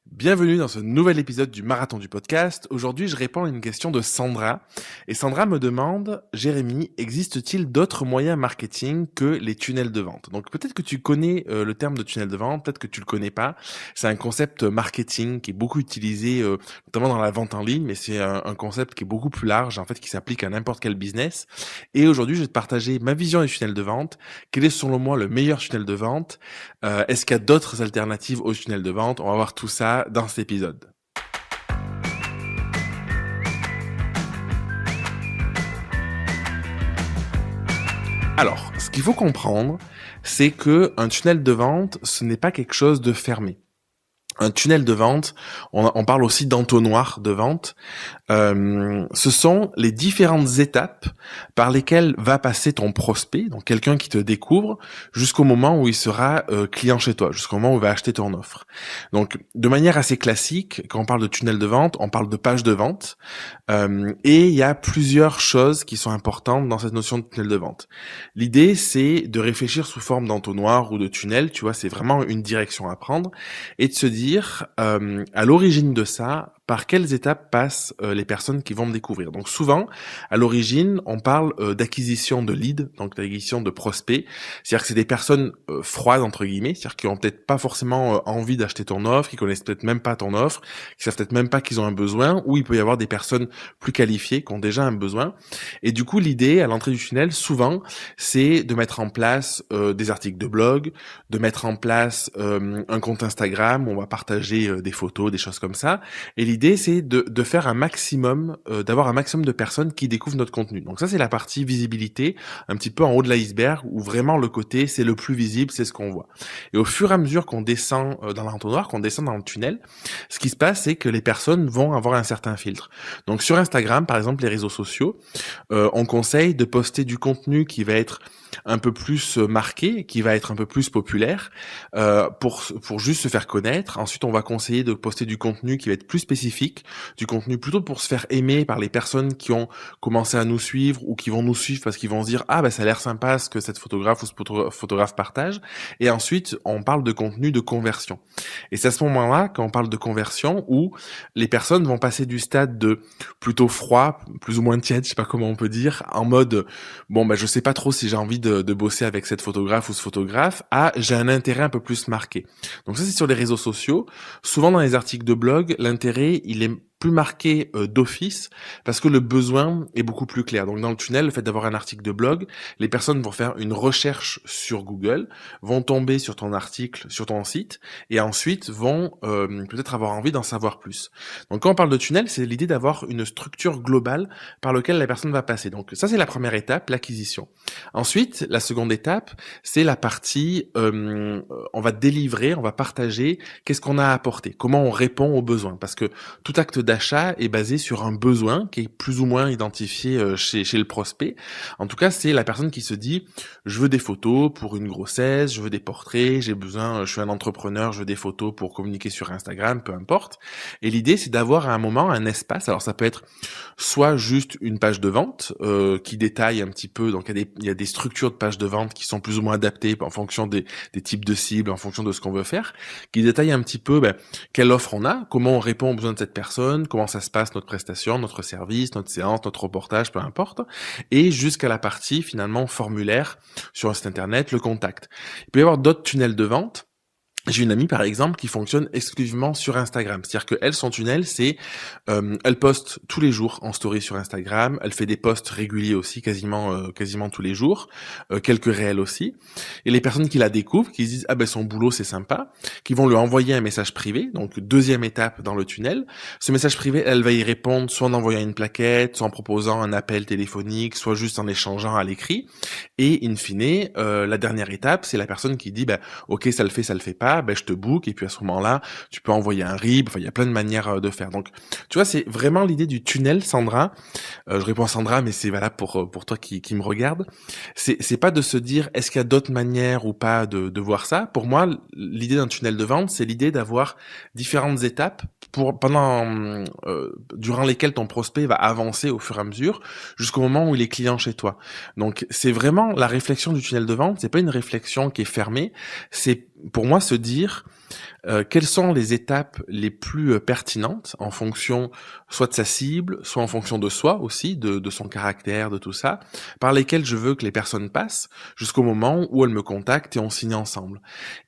Bienvenue dans ce nouvel épisode du Marathon du podcast. Aujourd'hui, je réponds à une question de Sandra. Et Sandra me demande, Jérémy, existe-t-il d'autres moyens marketing que les tunnels de vente? Donc peut-être que tu connais le terme de tunnel de vente, peut-être que tu le connais pas. C'est un concept marketing qui est beaucoup utilisé, notamment dans la vente en ligne, mais c'est un concept qui est beaucoup plus large, en fait, qui s'applique à n'importe quel business. Et aujourd'hui, je vais te partager ma vision des tunnels de vente. Quel est selon moi le meilleur tunnel de vente? Est-ce qu'il y a d'autres alternatives au tunnel de vente? On va voir tout ça dans cet épisode. Alors, ce qu'il faut comprendre, c'est que un tunnel de vente, ce n'est pas quelque chose de fermé. Un tunnel de vente, on parle aussi d'entonnoir de vente. Ce sont les différentes étapes par lesquelles va passer ton prospect, donc quelqu'un qui te découvre, jusqu'au moment où il sera client chez toi, jusqu'au moment où il va acheter ton offre. Donc, de manière assez classique, quand on parle de tunnel de vente, on parle de page de vente, et il y a plusieurs choses qui sont importantes dans cette notion de tunnel de vente. L'idée, c'est de réfléchir sous forme d'entonnoir ou de tunnel, tu vois, c'est vraiment une direction à prendre, et de se dire, à l'origine de ça, par quelles étapes passent les personnes qui vont me découvrir. Donc souvent, à l'origine, on parle d'acquisition de leads, donc d'acquisition de prospects. C'est-à-dire que c'est des personnes froides, entre guillemets, c'est-à-dire qui ont peut-être pas forcément envie d'acheter ton offre, qui connaissent peut-être même pas ton offre, qui savent peut-être même pas qu'ils ont un besoin, ou il peut y avoir des personnes plus qualifiées qui ont déjà un besoin. Et du coup, l'idée, à l'entrée du tunnel, souvent, c'est de mettre en place des articles de blog, de mettre en place un compte Instagram où on va partager des photos, des choses comme ça. Et l'idée, c'est de faire un maximum, d'avoir un maximum de personnes qui découvrent notre contenu. Donc ça, c'est la partie visibilité, un petit peu en haut de l'iceberg, où vraiment le côté, c'est le plus visible, c'est ce qu'on voit. Et au fur et à mesure qu'on descend dans l'entonnoir, qu'on descend dans le tunnel, ce qui se passe, c'est que les personnes vont avoir un certain filtre. Donc sur Instagram, par exemple, les réseaux sociaux, on conseille de poster du contenu qui va être un peu plus marqué, qui va être un peu plus populaire, pour juste se faire connaître. Ensuite, on va conseiller de poster du contenu qui va être plus spécifique, du contenu plutôt pour se faire aimer par les personnes qui ont commencé à nous suivre ou qui vont nous suivre parce qu'ils vont se dire ah ça a l'air sympa ce que cette photographe ou ce photographe partage. Et ensuite, on parle de contenu de conversion. Et c'est à ce moment-là, quand on parle de conversion, où les personnes vont passer du stade de plutôt froid, plus ou moins tiède, je sais pas comment on peut dire, en mode je sais pas trop si j'ai envie de bosser avec cette photographe ou ce photographe, à j'ai un intérêt un peu plus marqué. Donc ça, c'est sur les réseaux sociaux. Souvent dans les articles de blog, l'intérêt, il est plus marqué d'office parce que le besoin est beaucoup plus clair. Donc dans le tunnel, le fait d'avoir un article de blog, les personnes vont faire une recherche sur Google, vont tomber sur ton article, sur ton site, et ensuite vont peut-être avoir envie d'en savoir plus. Donc quand on parle de tunnel, c'est l'idée d'avoir une structure globale par laquelle la personne va passer. Donc ça, c'est la première étape, l'acquisition. Ensuite, la seconde étape, c'est la partie, on va délivrer, on va partager qu'est-ce qu'on a à apporter, comment on répond aux besoins, parce que tout acte d'achat est basé sur un besoin qui est plus ou moins identifié chez le prospect. En tout cas, c'est la personne qui se dit je veux des photos pour une grossesse, je veux des portraits, j'ai besoin, je suis un entrepreneur, je veux des photos pour communiquer sur Instagram, peu importe. Et l'idée, c'est d'avoir à un moment un espace. Alors ça peut être soit juste une page de vente qui détaille un petit peu. Donc il y a des structures de pages de vente qui sont plus ou moins adaptées en fonction des types de cibles, en fonction de ce qu'on veut faire, qui détaillent un petit peu quelle offre on a, comment on répond aux besoins de cette personne, comment ça se passe notre prestation, notre service, notre séance, notre reportage, peu importe, et jusqu'à la partie finalement formulaire sur un site internet, le contact. Il peut y avoir d'autres tunnels de vente. J'ai une amie par exemple qui fonctionne exclusivement sur Instagram, c'est-à-dire que elle, son tunnel, c'est elle poste tous les jours en story sur Instagram, elle fait des posts réguliers aussi, quasiment tous les jours, quelques réels aussi, et les personnes qui la découvrent, qui se disent son boulot c'est sympa, qui vont lui envoyer un message privé, donc deuxième étape dans le tunnel. Ce message privé, elle va y répondre soit en envoyant une plaquette, soit en proposant un appel téléphonique, soit juste en échangeant à l'écrit, et in fine, la dernière étape, c'est la personne qui dit ok ça le fait pas, je te book, et puis à ce moment-là, tu peux envoyer un RIB, il y a plein de manières de faire. Donc, tu vois, c'est vraiment l'idée du tunnel, Sandra. Je réponds à Sandra, mais c'est valable pour toi qui me regarde. C'est pas de se dire, est-ce qu'il y a d'autres manières ou pas de voir ça. Pour moi, l'idée d'un tunnel de vente, c'est l'idée d'avoir différentes étapes durant lesquelles ton prospect va avancer au fur et à mesure, jusqu'au moment où il est client chez toi. Donc, c'est vraiment la réflexion du tunnel de vente, c'est pas une réflexion qui est fermée, c'est pour moi se dire quelles sont les étapes les plus pertinentes en fonction soit de sa cible, soit en fonction de soi aussi, de son caractère, de tout ça, par lesquelles je veux que les personnes passent jusqu'au moment où elles me contactent et on signe ensemble.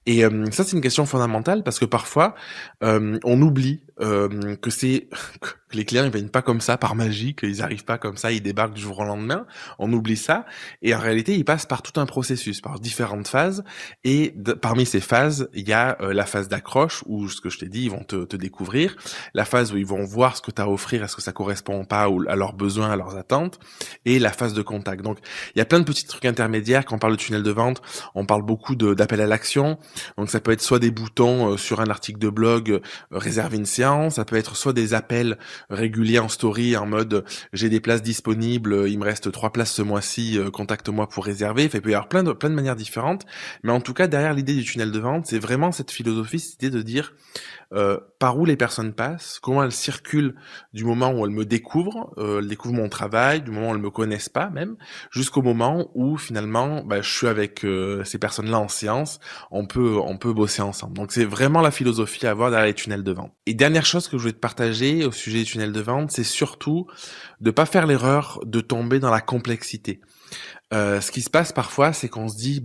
Et ça, c'est une question fondamentale parce que parfois, on oublie que c'est que les clients ils viennent pas comme ça par magie, qu'ils arrivent pas comme ça, ils débarquent du jour au lendemain. On oublie ça et en réalité, ils passent par tout un processus, par différentes phases. Et parmi ces phases, il y a la phase d'accroche où ce que je t'ai dit, ils vont te découvrir, la phase où ils vont voir ce que tu as à offrir, est-ce que ça correspond pas à leurs besoins, à leurs attentes, et la phase de contact. Donc, il y a plein de petits trucs intermédiaires. Quand on parle de tunnel de vente, on parle beaucoup d'appel à l'action. Donc ça peut être soit des boutons sur un article de blog, réserver une séance, ça peut être soit des appels réguliers en story en mode j'ai des places disponibles, il me reste 3 places ce mois-ci, contacte-moi pour réserver. Enfin, il peut y avoir plein de manières différentes, mais en tout cas derrière l'idée du tunnel de vente, c'est vraiment cette philosophie, cette idée de dire par où les personnes passent, comment elles circulent du moment où elles me découvrent, elles découvrent mon travail, du moment où elles me connaissent pas même, jusqu'au moment où finalement je suis avec ces personnes-là en séance, on peut bosser ensemble. Donc c'est vraiment la philosophie à avoir derrière les tunnels de vente. Et dernière chose que je voulais te partager au sujet des tunnels de vente, c'est surtout de pas faire l'erreur de tomber dans la complexité. Ce qui se passe parfois, c'est qu'on se dit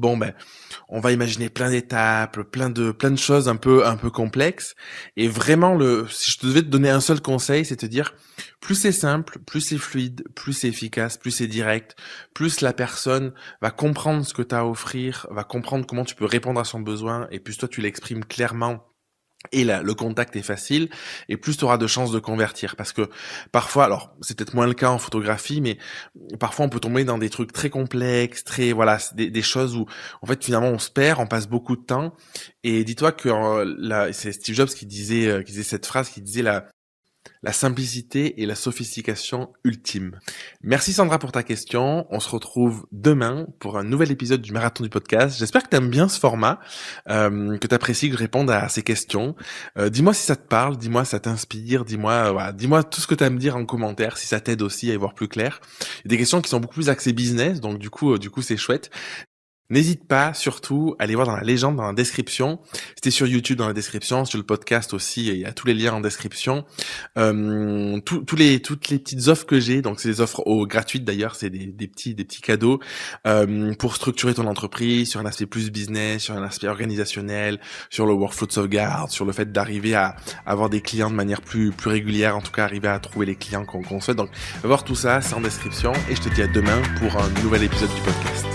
on va imaginer plein d'étapes, plein de choses un peu complexes. Et vraiment, si je devais te donner un seul conseil, c'est te dire plus c'est simple, plus c'est fluide, plus c'est efficace, plus c'est direct, plus la personne va comprendre ce que tu as à offrir, va comprendre comment tu peux répondre à son besoin, et plus toi tu l'exprimes clairement. Et là, le contact est facile, et plus tu auras de chances de convertir. Parce que parfois, alors c'est peut-être moins le cas en photographie, mais parfois on peut tomber dans des trucs très complexes, des choses où en fait finalement on se perd, on passe beaucoup de temps. Et dis-toi que c'est Steve Jobs qui disait cette phrase, qui disait la simplicité et la sophistication ultime. Merci Sandra pour ta question. On se retrouve demain pour un nouvel épisode du Marathon du Podcast. J'espère que tu aimes bien ce format, que tu apprécies que je réponde à ces questions. Dis-moi si ça te parle, dis-moi si ça t'inspire, dis-moi tout ce que tu as à me dire en commentaire, si ça t'aide aussi à y voir plus clair. Il y a des questions qui sont beaucoup plus axées business, donc du coup c'est chouette. N'hésite pas, surtout, à aller voir dans la légende, dans la description. C'était sur YouTube dans la description, sur le podcast aussi, il y a tous les liens en description. Toutes les petites offres que j'ai, donc c'est des offres gratuites d'ailleurs, c'est des petits cadeaux pour structurer ton entreprise sur un aspect plus business, sur un aspect organisationnel, sur le workflow de sauvegarde, sur le fait d'arriver à avoir des clients de manière plus régulière, en tout cas arriver à trouver les clients qu'on souhaite. Donc, va voir tout ça, c'est en description, et je te dis à demain pour un nouvel épisode du podcast.